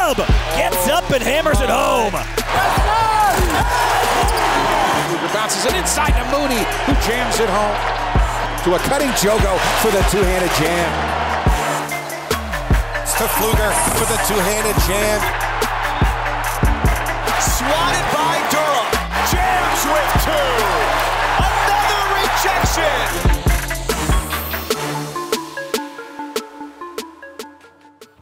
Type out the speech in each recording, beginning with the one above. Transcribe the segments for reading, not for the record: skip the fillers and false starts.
Hub gets up and hammers it home. Luger bounces it inside to Mooney, who jams it home. To a cutting Jogo for the two-handed jam. It's to Pfluger for the two-handed jam. Swatted by Durham. Jams with two. Another rejection.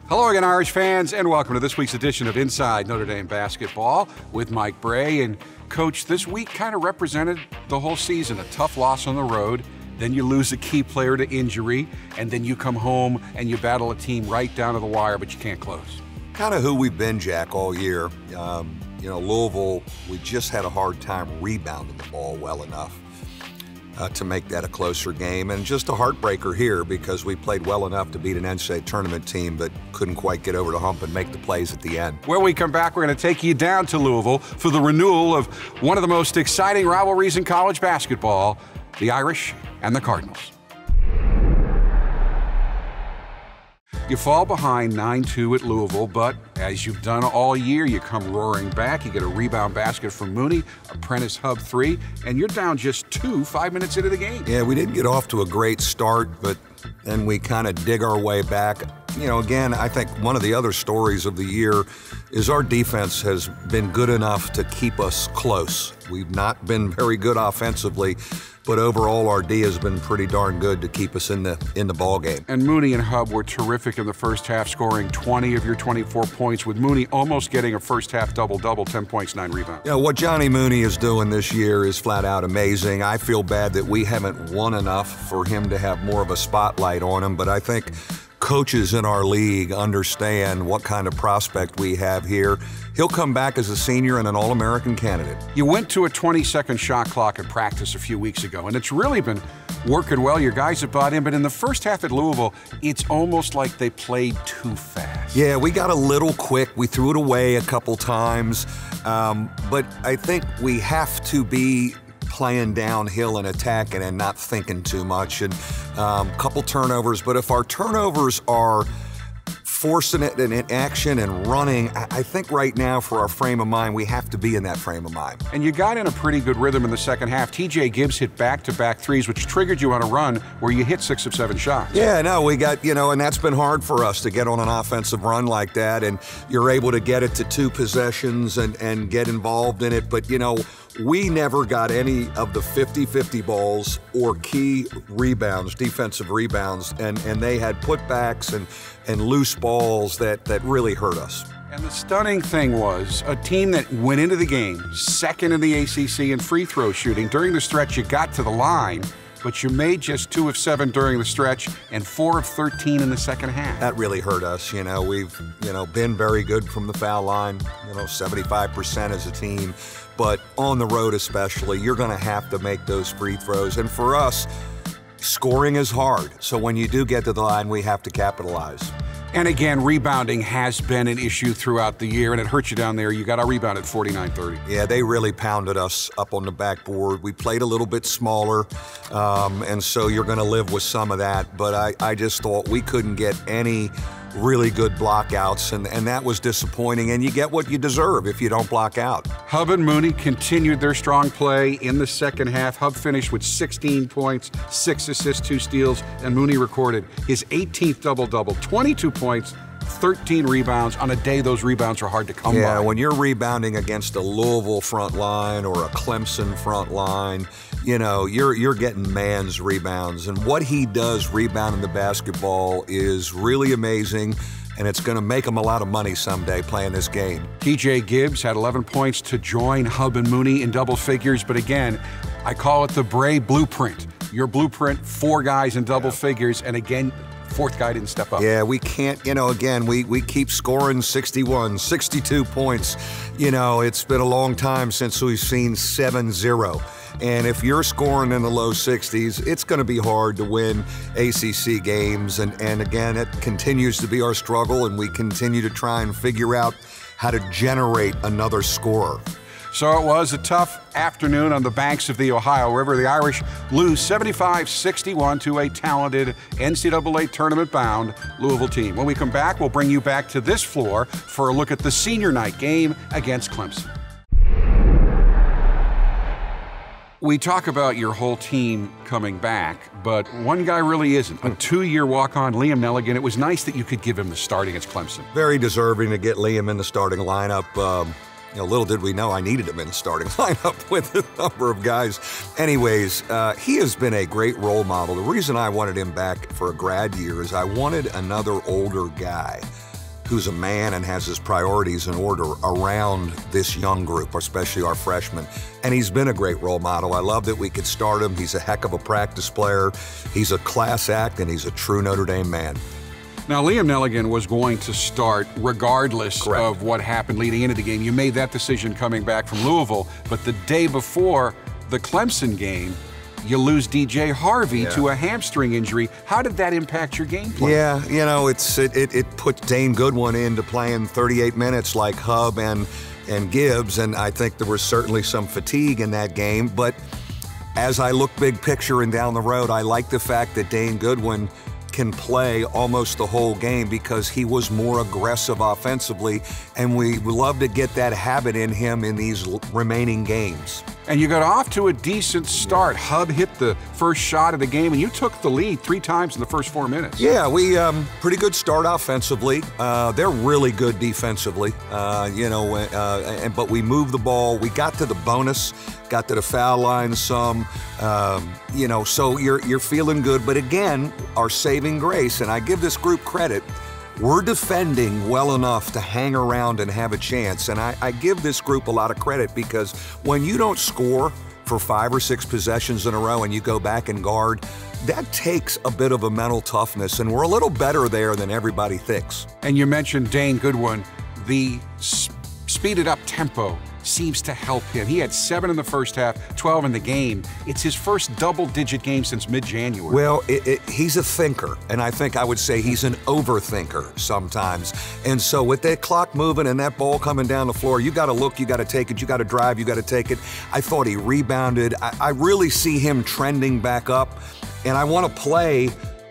Hello again, Irish fans, and welcome to this week's edition of Inside Notre Dame Basketball with Mike Bray. And Coach, this week kind of represented the whole season. A tough loss on the road, then you lose a key player to injury, and then you come home and you battle a team right down to the wire, but you can't close. Kind of who we've been, Jack, all year. Louisville, we just had a hard time rebounding the ball well enough to make that a closer game, and just a heartbreaker here because we played well enough to beat an NCAA tournament team but couldn't quite get over the hump and make the plays at the end. When we come back, we're going to take you down to Louisville for the renewal of one of the most exciting rivalries in college basketball, the Irish and the Cardinals. You fall behind 9-2 at Louisville, but as you've done all year, you come roaring back. You get a rebound basket from Mooney, a Prentice Hub three, and you're down just 5 minutes into the game. Yeah, we didn't get off to a great start, but then we kind of dig our way back. Again, I think one of the other stories of the year is our defense has been good enough to keep us close. We've not been very good offensively, but overall our D has been pretty darn good to keep us in the ball game. And Mooney and Hub were terrific in the first half, scoring 20 of your 24 points, with Mooney almost getting a first half double-double, 10 points, 9 rebounds. What Johnny Mooney is doing this year is flat out amazing. I feel bad that we haven't won enough for him to have more of a spotlight on him, but I think coaches in our league understand what kind of prospect we have here. He'll come back as a senior and an All-American candidate. You went to a 20-second shot clock at practice a few weeks ago, and it's really been working well. Your guys have bought in, but in the first half at Louisville, it's almost like they played too fast. Yeah, we got a little quick. We threw it away a couple times, but I think we have to be playing downhill and attacking and not thinking too much, and a couple turnovers. But if our turnovers are forcing it in action and running, I think right now for our frame of mind, we have to be in that frame of mind. And you got in a pretty good rhythm in the second half. TJ Gibbs hit back-to-back threes, which triggered you on a run where you hit 6 of 7 shots. Yeah, no, we got, and that's been hard for us to get on an offensive run like that, and you're able to get it to 2 possessions and get involved in it. But, we never got any of the 50-50 balls or key rebounds, defensive rebounds, and they had putbacks and loose balls that really hurt us. And the stunning thing was a team that went into the game second in the ACC in free throw shooting. During the stretch, you got to the line, but you made just 2 of 7 during the stretch and 4 of 13 in the second half. That really hurt us. We've, been very good from the foul line, 75% as a team. But on the road especially, you're going to have to make those free throws. And for us, scoring is hard. So when you do get to the line, we have to capitalize. And again, rebounding has been an issue throughout the year, and it hurt you down there. You got a rebound at 49-30. Yeah, they really pounded us up on the backboard. We played a little bit smaller, and so you're going to live with some of that. But I just thought we couldn't get any really good blockouts, and that was disappointing. And you get what you deserve if you don't block out. Hub and Mooney continued their strong play in the second half. Hub finished with 16 points, 6 assists, 2 steals, and Mooney recorded his 18th double-double, 22 points, 13 rebounds on a day those rebounds are hard to come by. Yeah, when you're rebounding against a Louisville front line or a Clemson front line, you're getting man's rebounds. And what he does rebounding the basketball is really amazing, and it's going to make him a lot of money someday playing this game. TJ Gibbs had 11 points to join Hub and Mooney in double figures, but again, I call it the Bray blueprint. Your blueprint, 4 guys in double figures, and again, 4th guy didn't step up. Yeah, we can't, again, we keep scoring 61, 62 points. It's been a long time since we've seen 7-0. And if you're scoring in the low 60s, it's going to be hard to win ACC games. And again, it continues to be our struggle, and we continue to try and figure out how to generate another scorer. So it was a tough afternoon on the banks of the Ohio River. The Irish lose 75-61 to a talented NCAA tournament-bound Louisville team. When we come back, we'll bring you back to this floor for a look at the senior night game against Clemson. We talk about your whole team coming back, but one guy really isn't. A 2-year walk-on, Liam Milligan. It was nice that you could give him the start against Clemson. Very deserving to get Liam in the starting lineup. Little did we know I needed him in the starting lineup with a number of guys. Anyways, he has been a great role model. The reason I wanted him back for a grad year is I wanted another older guy who's a man and has his priorities in order around this young group, especially our freshmen. And he's been a great role model. I love that we could start him. He's a heck of a practice player. He's a class act, and he's a true Notre Dame man. Now, Liam Milligan was going to start regardless of what happened leading into the game. You made that decision coming back from Louisville, but the day before the Clemson game, you lose DJ Harvey to a hamstring injury. How did that impact your game plan? Yeah, it put Dane Goodwin into playing 38 minutes like Hub and Gibbs, and I think there was certainly some fatigue in that game. But as I look big picture and down the road, I like the fact that Dane Goodwin can play almost the whole game because he was more aggressive offensively, and we love to get that habit in him in these remaining games. And you got off to a decent start. Hub hit the first shot of the game, and you took the lead 3 times in the first 4 minutes. Yeah, we pretty good start offensively. They're really good defensively, but we moved the ball. We got to the bonus, got to the foul line some, so you're feeling good. But again, our saving grace, and I give this group credit, we're defending well enough to hang around and have a chance. And I give this group a lot of credit because when you don't score for 5 or 6 possessions in a row and you go back and guard, that takes a bit of a mental toughness, and we're a little better there than everybody thinks. And you mentioned Dane Goodwin. The speeded up tempo seems to help him. He had 7 in the first half, 12 in the game. It's his first double-digit game since mid-January. Well, he's a thinker, and I think I would say he's an overthinker sometimes. And so with that clock moving and that ball coming down the floor, you got to look, you got to take it, you got to drive, you got to take it. I thought he rebounded. I really see him trending back up, and I want to play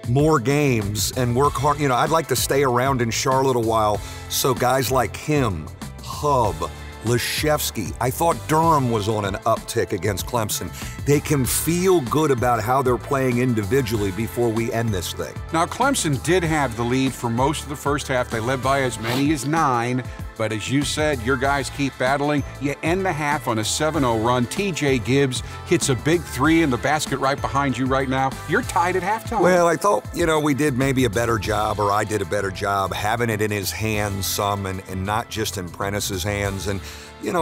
more games and work hard. I'd like to stay around in Charlotte a while so guys like him, Hub, Leshevsky. I thought Durham was on an uptick against Clemson. They can feel good about how they're playing individually before we end this thing. Now, Clemson did have the lead for most of the first half. They led by as many as 9. But as you said, your guys keep battling. You end the half on a 7-0 run. TJ Gibbs hits a big 3 in the basket right behind you right now. You're tied at halftime. Well, I thought, we did maybe a better job, or I did a better job having it in his hands some and not just in Prentice's hands. And,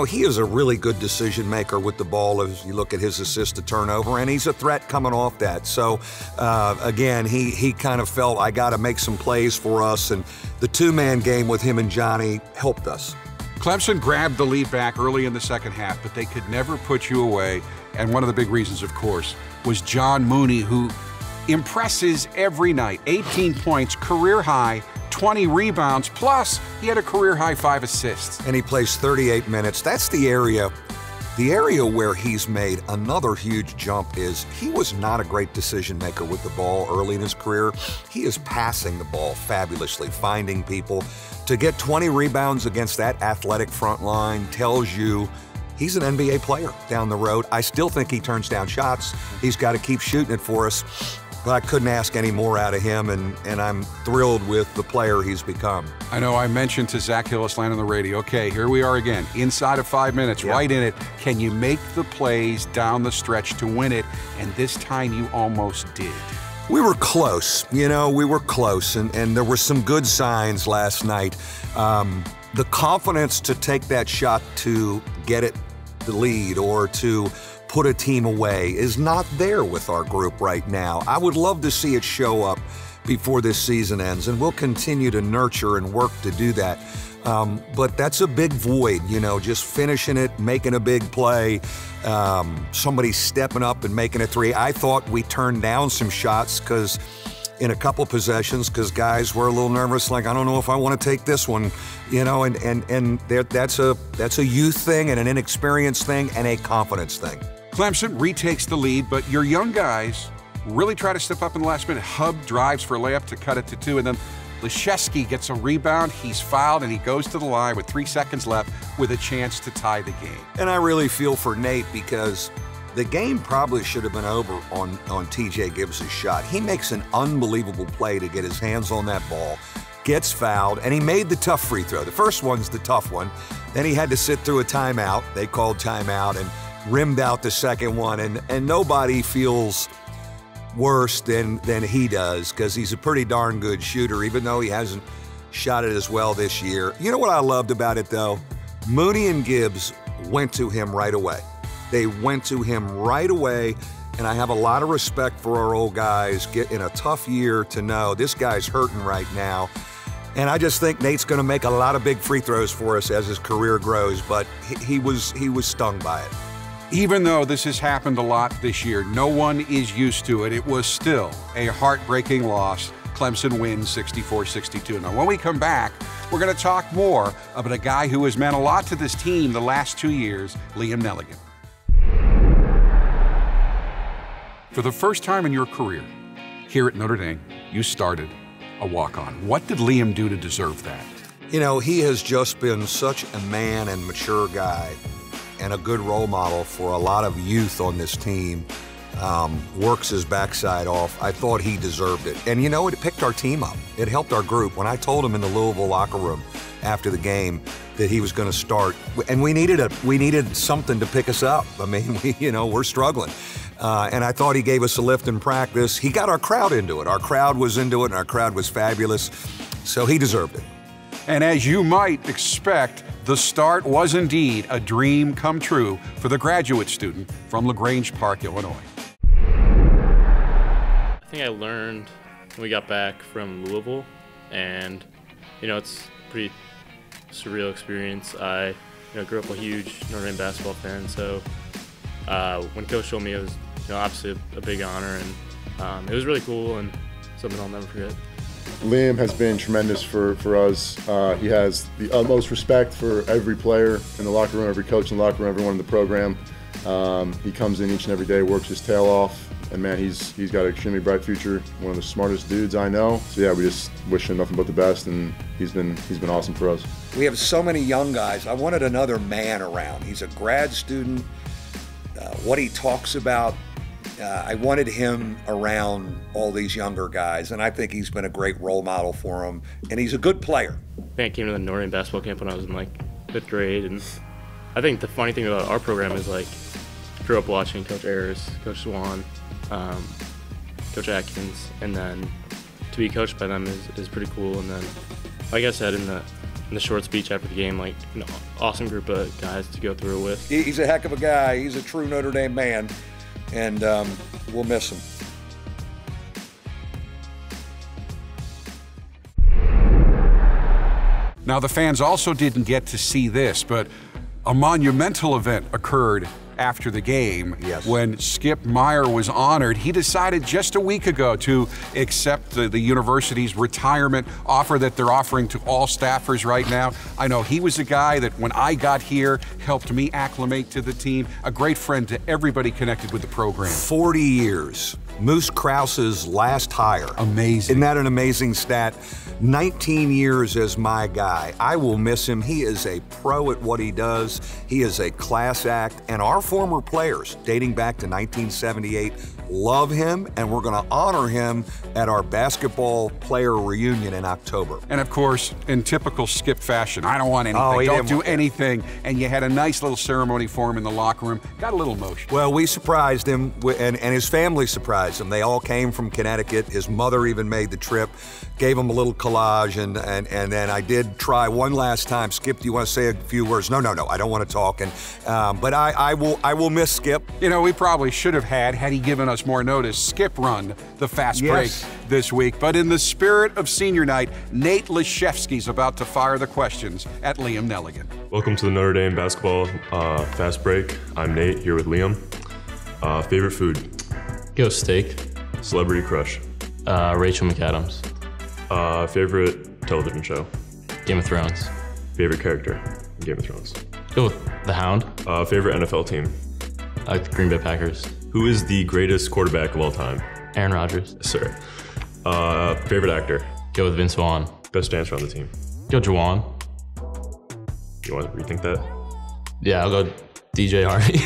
he is a really good decision maker with the ball as you look at his assist to turnover, and he's a threat coming off that. So, again, he kind of felt I got to make some plays for us, and the 2-man game with him and Johnny helped us. Clemson grabbed the lead back early in the second half, but they could never put you away. And one of the big reasons, of course, was John Mooney, who impresses every night. 18 points, career high, 20 rebounds, plus he had a career high 5 assists. And he plays 38 minutes. That's the area where he's made another huge jump. Is he was not a great decision maker with the ball early in his career. He is passing the ball fabulously, finding people. To get 20 rebounds against that athletic front line tells you he's an NBA player down the road. I still think he turns down shots. He's got to keep shooting it for us. But I couldn't ask any more out of him, and I'm thrilled with the player he's become. I know I mentioned to Zach Hillisland on the radio, okay, here we are again, inside of 5 minutes, right in it. Can you make the plays down the stretch to win it? And this time you almost did. We were close, we were close, and there were some good signs last night. The confidence to take that shot to get it the lead or to put a team away is not there with our group right now. I would love to see it show up before this season ends, and we'll continue to nurture and work to do that. But that's a big void, just finishing it, making a big play, somebody stepping up and making a 3. I thought we turned down some shots because in a couple possessions because guys were a little nervous, like, I don't know if I want to take this one, and that's a youth thing and an inexperienced thing and a confidence thing. Clemson retakes the lead, but your young guys really try to step up in the last minute. Hub drives for a layup to cut it to 2, and then Leszewski gets a rebound, he's fouled, and he goes to the line with 3 seconds left with a chance to tie the game. And I really feel for Nate because the game probably should have been over on TJ Gibbs' shot. He makes an unbelievable play to get his hands on that ball, gets fouled, and he made the tough free throw. The first one's the tough one. Then he had to sit through a timeout. They called timeout and rimmed out the second one, and nobody feels worse than he does because he's a pretty darn good shooter, even though he hasn't shot it as well this year. You know what I loved about it, though? Mooney and Gibbs went to him right away. They went to him right away, and I have a lot of respect for our old guys in a tough year to know this guy's hurting right now. And I just think Nate's going to make a lot of big free throws for us as his career grows, but he was stung by it. Even though this has happened a lot this year, no one is used to it. It was still a heartbreaking loss. Clemson wins 64-62. Now, when we come back, we're going to talk more about a guy who has meant a lot to this team the last 2 years, Liam Milligan. For the first time in your career, here at Notre Dame, you started a walk-on. What did Liam do to deserve that? You know, he has just been such a man and mature guy and a good role model for a lot of youth on this team. Works his backside off. I thought he deserved it. And you know, it picked our team up. It helped our group. When I told him in the Louisville locker room after the game that he was going to start, and we needed something to pick us up. I mean, we're struggling. And I thought he gave us a lift in practice. He got our crowd into it. Our crowd was into it, and our crowd was fabulous. So he deserved it. And as you might expect, the start was indeed a dream come true for the graduate student from LaGrange Park, Illinois. I think I learned when we got back from Louisville, and it's a pretty surreal experience. I grew up a huge Notre Dame basketball fan, so when Coach told me, it was obviously a big honor, and it was really cool and something I'll never forget. Liam has been tremendous for us. He has the utmost respect for every player in the locker room, every coach in the locker room, everyone in the program. He comes in each and every day, works his tail off, and man, he's got an extremely bright future. One of the smartest dudes I know. So yeah, we just wish him nothing but the best, and he's been awesome for us. We have so many young guys. I wanted another man around. He's a grad student. What he talks about, I wanted him around all these younger guys, and I think he's been a great role model for them, and he's a good player. I think I came to the Notre Dame basketball camp when I was in 5th grade, and I think the funny thing about our program is grew up watching Coach Ayers, Coach Swan, Coach Atkins, and then to be coached by them is pretty cool. And then, like I said in the short speech after the game, awesome group of guys to go through it with. He's a heck of a guy. He's a true Notre Dame man, and we'll miss him. Now, the fans also didn't get to see this, but a monumental event occurred after the game. Yes. When Skip Meyer was honored. He decided just a week ago to accept the university's retirement offer that they're offering to all staffers right now. I know he was a guy that when I got here helped me acclimate to the team, a great friend to everybody connected with the program. 40 years. Moose Krause's last hire. Amazing. Isn't that an amazing stat? 19 years as my guy. I will miss him. He is a pro at what he does. He is a class act. And our former players, dating back to 1978, love him, and we're going to honor him at our basketball player reunion in October. And of course, in typical Skip fashion, I don't want anything, don't do anything. And you had a nice little ceremony for him in the locker room. Got a little emotional. Well, we surprised him, and his family surprised him. They all came from Connecticut. His mother even made the trip, gave him a little collage, and then I did try one last time. Skip, do you want to say a few words? No, I don't want to talk. But I will miss Skip. We probably should have had he given us more notice, Skip run the fast break this week. But in the spirit of senior night, Nate Leszewski's about to fire the questions at Liam Milligan. Welcome to the Notre Dame basketball fast break. I'm Nate here with Liam. Favorite food? Go steak. Celebrity crush? Rachel McAdams. Favorite television show? Game of Thrones. Favorite character in Game of Thrones? Go with the Hound. Favorite NFL team? I like the Green Bay Packers. Who is the greatest quarterback of all time? Aaron Rodgers. Yes, sir. Favorite actor? Go with Vince Vaughn. Best dancer on the team? Go Juwan. You want to rethink that? Yeah, I'll go DJ Harvey.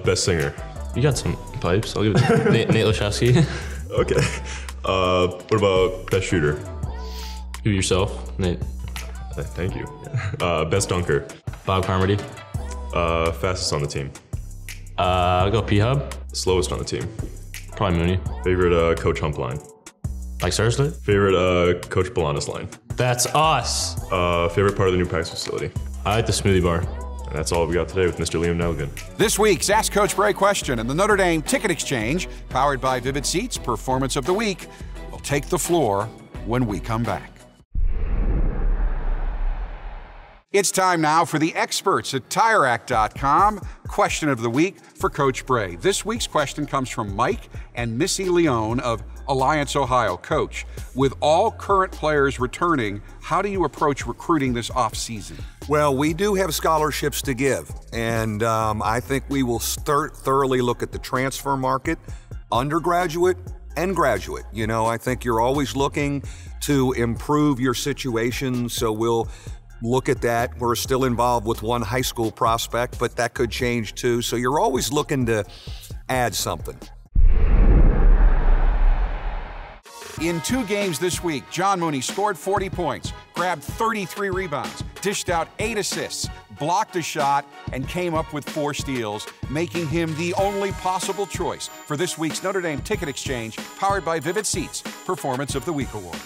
Best singer? You got some pipes. I'll give it Nate Lashevsky. Okay. What about best shooter? You yourself, Nate. Thank you. Best dunker? Bob Carmody. Fastest on the team? I'll go P-Hub. Slowest on the team? Probably Mooney. Favorite Coach Hump line? Like seriously? Favorite Coach Bolanos line? That's us. Favorite part of the new practice facility? I like the smoothie bar. And that's all we got today with Mr. Liam Milligan. This week's Ask Coach Bray question and the Notre Dame Ticket Exchange, powered by Vivid Seats, Performance of the Week, will take the floor when we come back. It's time now for the experts at TireRack.com question of the week for Coach Bray. This week's question comes from Mike and Missy Leone of Alliance, Ohio. Coach, with all current players returning, how do you approach recruiting this offseason? Well, we do have scholarships to give, and I think we will thoroughly look at the transfer market, undergraduate and graduate. You know, I think you're always looking to improve your situation, so we'll look at that. We're still involved with one high school prospect, but that could change too. So you're always looking to add something. In 2 games this week, John Mooney scored 40 points, grabbed 33 rebounds, dished out 8 assists, blocked a shot, and came up with 4 steals, making him the only possible choice for this week's Notre Dame Ticket Exchange, powered by Vivid Seats, Performance of the Week Award.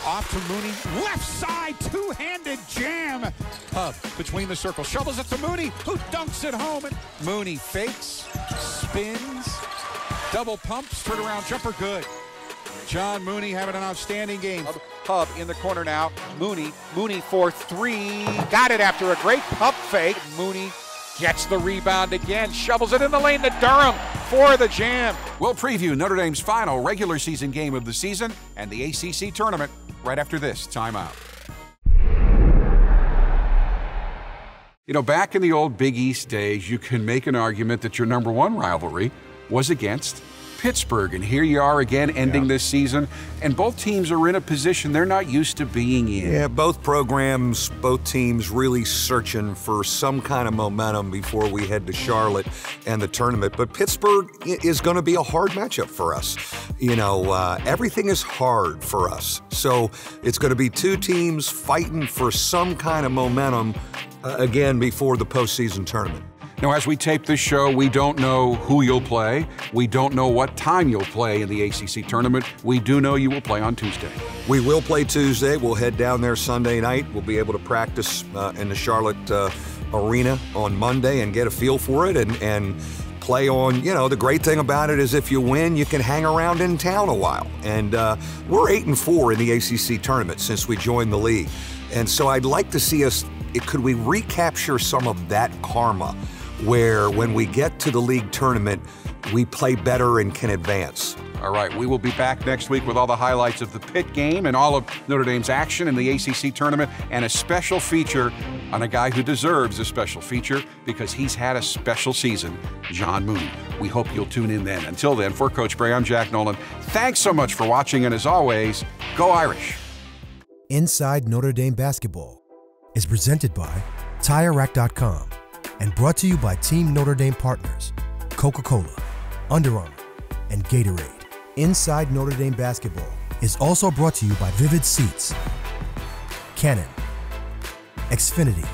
Off to Mooney, left side, two-handed jam. Hub between the circles, shovels it to Mooney, who dunks it home. And Mooney fakes, spins, double pumps, turnaround jumper, good. John Mooney having an outstanding game. Hub in the corner now. Mooney for 3. Got it after a great pump fake. Mooney gets the rebound again, shovels it in the lane to Durham for the jam. We'll preview Notre Dame's final regular season game of the season and the ACC tournament right after this timeout. You know, back in the old Big East days, you can make an argument that your number 1 rivalry was against Pittsburgh, and here you are again ending this season, and both teams are in a position they're not used to being in. Yeah, both programs, both teams really searching for some kind of momentum before we head to Charlotte and the tournament. But Pittsburgh is going to be a hard matchup for us. You know, everything is hard for us. So it's going to be 2 teams fighting for some kind of momentum again before the postseason tournament. Now, as we tape this show, we don't know who you'll play. We don't know what time you'll play in the ACC tournament. We do know you will play on Tuesday. We will play Tuesday. We'll head down there Sunday night. We'll be able to practice in the Charlotte arena on Monday and get a feel for it and play on, you know, the great thing about it is if you win, you can hang around in town a while. And we're 8-4 in the ACC tournament since we joined the league. And so I'd like to see us, could we recapture some of that karma where when we get to the league tournament, we play better and can advance. All right, we will be back next week with all the highlights of the Pitt game and all of Notre Dame's action in the ACC tournament and a special feature on a guy who deserves a special feature because he's had a special season, John Mooney. We hope you'll tune in then. Until then, for Coach Bray, I'm Jack Nolan. Thanks so much for watching, and as always, go Irish. Inside Notre Dame Basketball is presented by TireRack.com and brought to you by Team Notre Dame partners, Coca-Cola, Under Armour, and Gatorade. Inside Notre Dame Basketball is also brought to you by Vivid Seats, Canon, Xfinity,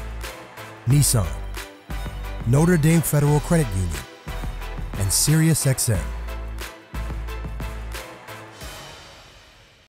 Nissan, Notre Dame Federal Credit Union, and SiriusXM.